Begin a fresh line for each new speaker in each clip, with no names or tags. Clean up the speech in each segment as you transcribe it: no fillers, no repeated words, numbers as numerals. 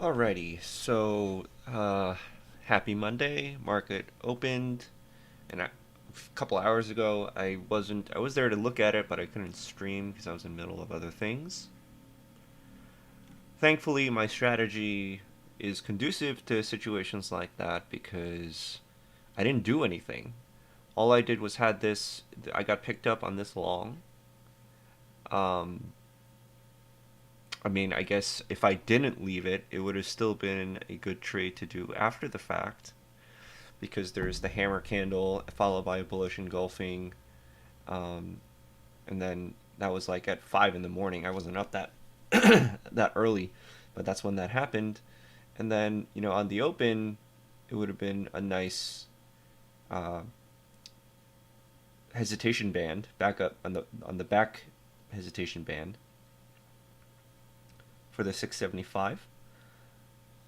Alrighty, so happy Monday. Market opened, and a couple hours ago, I was there to look at it, but I couldn't stream because I was in the middle of other things. Thankfully, my strategy is conducive to situations like that because I didn't do anything. All I did was had this. I got picked up on this long. Um, I mean, I guess if I didn't leave it, it would have still been a good trade to do after the fact because there's the hammer candle followed by a bullish engulfing, um, and then that was like at 5 in the morning. I wasn't up that that early, but that's when that happened. And then on the open, it would have been a nice uh, hesitation band back up on the back hesitation band for the 675,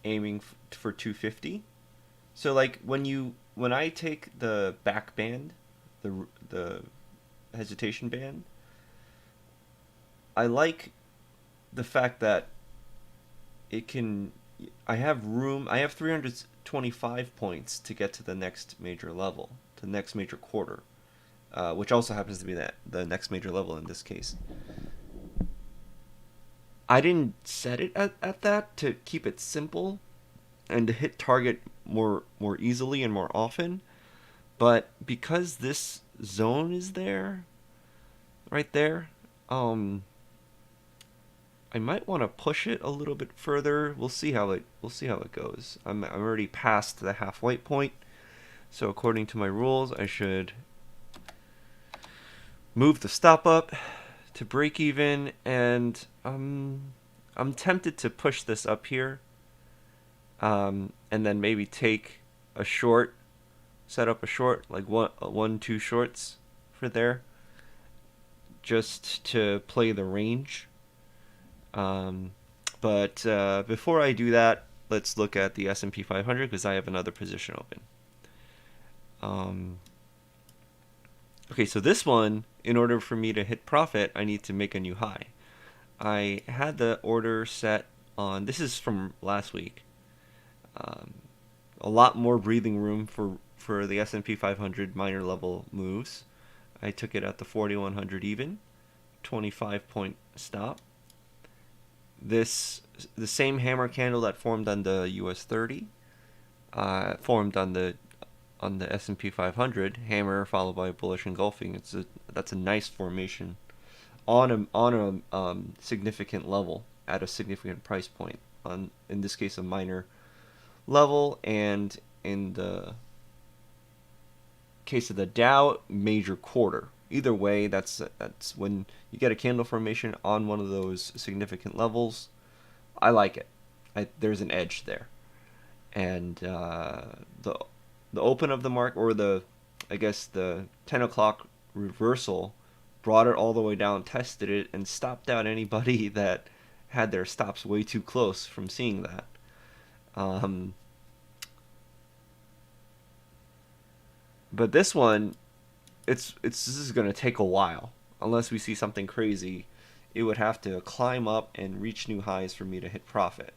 aiming for 250. So like when I take the back band, the hesitation band, I like the fact that it can. I have room. I have 325 points to get to the next major level, to the next major quarter, which also happens to be the next major level in this case. I didn't set it at that to keep it simple and to hit target more easily and more often, but because this zone is there, right there, um, I might want to push it a little bit further. We'll see how it goes. I'm already past the halfway point, so according to my rules, I should move the stop up to break even, and I'm tempted to push this up here, and then maybe take a short, set up a short like one two shorts for there, just to play the range. Um, but before I do that, let's look at the S&P 500 because I have another position open. Um, okay, so this one, in order for me to hit profit, I need to make a new high. I had the order set on. This is from last week. Um, a lot more breathing room for the S&P 500 minor level moves. I took it at the 4100 even, 25 point stop. The same hammer candle that formed on the US 30 formed on the S&P 500 hammer followed by a bullish engulfing. That's a nice formation on a significant level at a significant price point, on in this case a minor level, and in the case of the Dow, major quarter. Either way, that's when you get a candle formation on one of those significant levels. I like it. There's an edge there, and the open of the mark, or the I guess the 10 o'clock reversal, brought it all the way down, tested it, and stopped out anybody that had their stops way too close from seeing that. Um, but this one, this is gonna take a while. Unless we see something crazy, it would have to climb up and reach new highs for me to hit profit.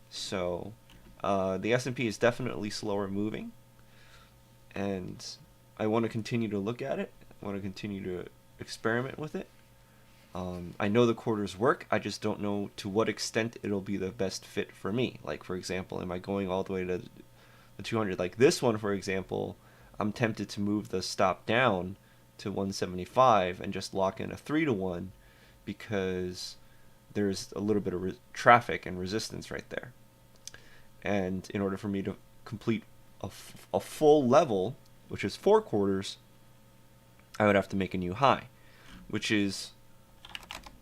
So the S&P is definitely slower moving, and I want to continue to look at it. I want to continue to experiment with it. I know the quarters work. I just don't know to what extent it'll be the best fit for me. Like, for example, am I going all the way to the 200? Like this one, for example, I'm tempted to move the stop down to 175 and just lock in a 3-to-1 because there's a little bit of traffic and resistance right there. And in order for me to complete a full level, which is 4 quarters, I would have to make a new high, which is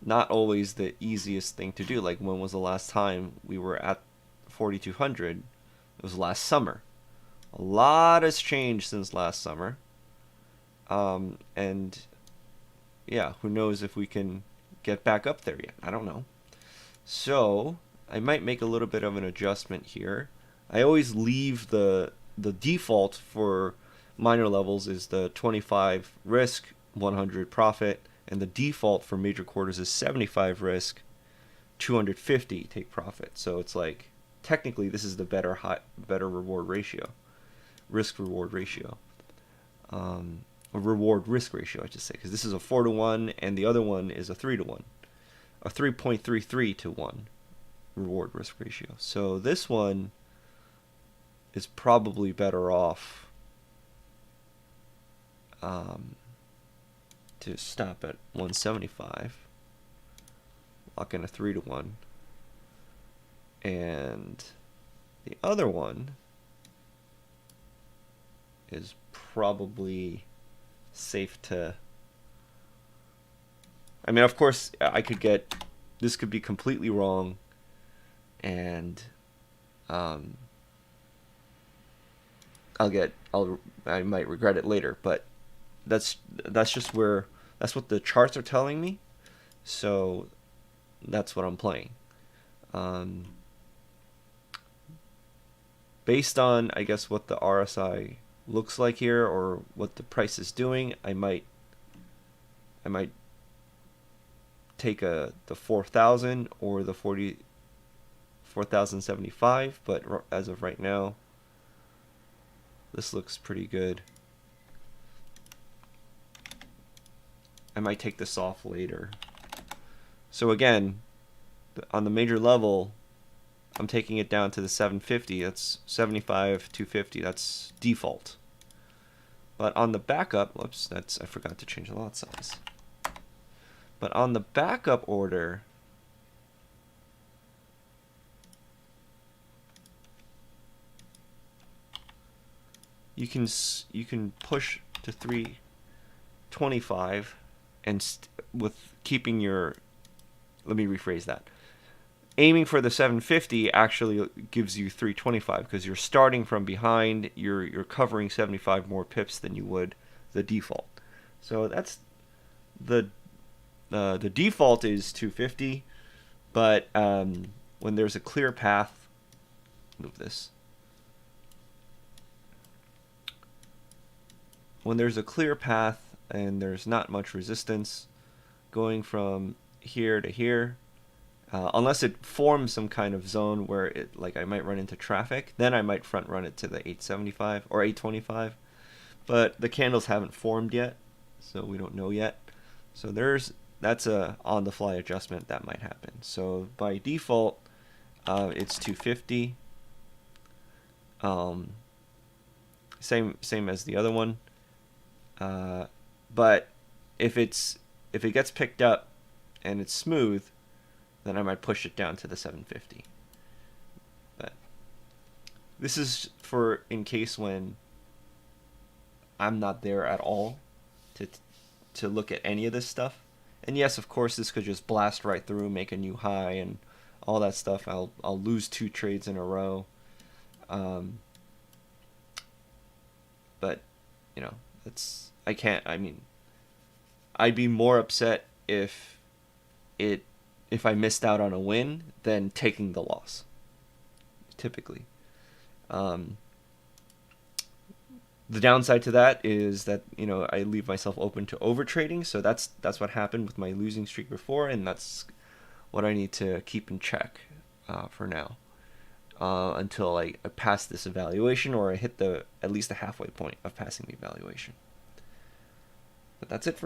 not always the easiest thing to do. Like, when was the last time we were at 4,200? It was last summer. A lot has changed since last summer. And yeah, who knows if we can get back up there yet. I don't know. So I might make a little bit of an adjustment here. I always leave the default for minor levels is the 25 risk, 100 profit, and the default for major quarters is 75 risk, 250 take profit. So it's like technically this is the better reward ratio, risk reward ratio, or reward risk ratio, I should say, because this is a 4-to-1 and the other one is a 3-to-1, a 3.33 to 1 reward risk ratio. So this one is probably better off to stop at 175, lock in a 3-to-1, and the other one is probably safe to, I mean, of course I could get, this could be completely wrong, and I might regret it later, but that's just where, that's what the charts are telling me, so that's what I'm playing. Based on, I guess, what the RSI looks like here, or what the price is doing, I might take the 4,000 or the 4,075, but as of right now, this looks pretty good. I might take this off later. So again, on the major level, I'm taking it down to the 750. That's 75, 250. That's default. But on the backup, whoops, I forgot to change the lot size. But on the backup order, you can push to 325, and with keeping your, let me rephrase that. Aiming for the 750 actually gives you 325 because you're starting from behind. You're covering 75 more pips than you would the default. So that's the default is 250, but when there's a clear path, move this. When there's a clear path and there's not much resistance going from here to here, unless it forms some kind of zone where it, like, I might run into traffic, then I might front run it to the 875 or 825. But the candles haven't formed yet, so we don't know yet. So that's a on-the-fly adjustment that might happen. So by default, it's 250. Same as the other one. But if it gets picked up and it's smooth, then I might push it down to the 750. But this is for in case when I'm not there at all to look at any of this stuff. And yes, of course, this could just blast right through, make a new high, and all that stuff. I'll lose 2 trades in a row. But you know, I mean, I'd be more upset if I missed out on a win than taking the loss, typically. The downside to that is that, you know, I leave myself open to over trading, so that's what happened with my losing streak before, and that's what I need to keep in check for now, until I pass this evaluation, or I hit at least the halfway point of passing the evaluation. But that's it for